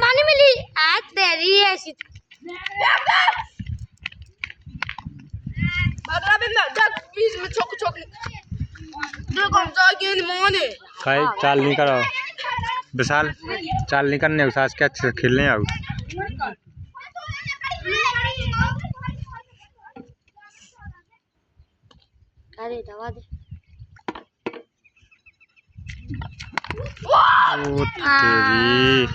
मानी मिली आज तेरी ऐसी खाई चाल नहीं करो विशाल, चाल नहीं करने सास क्या खेलने आओ। अरे दवा दे ओ तेरी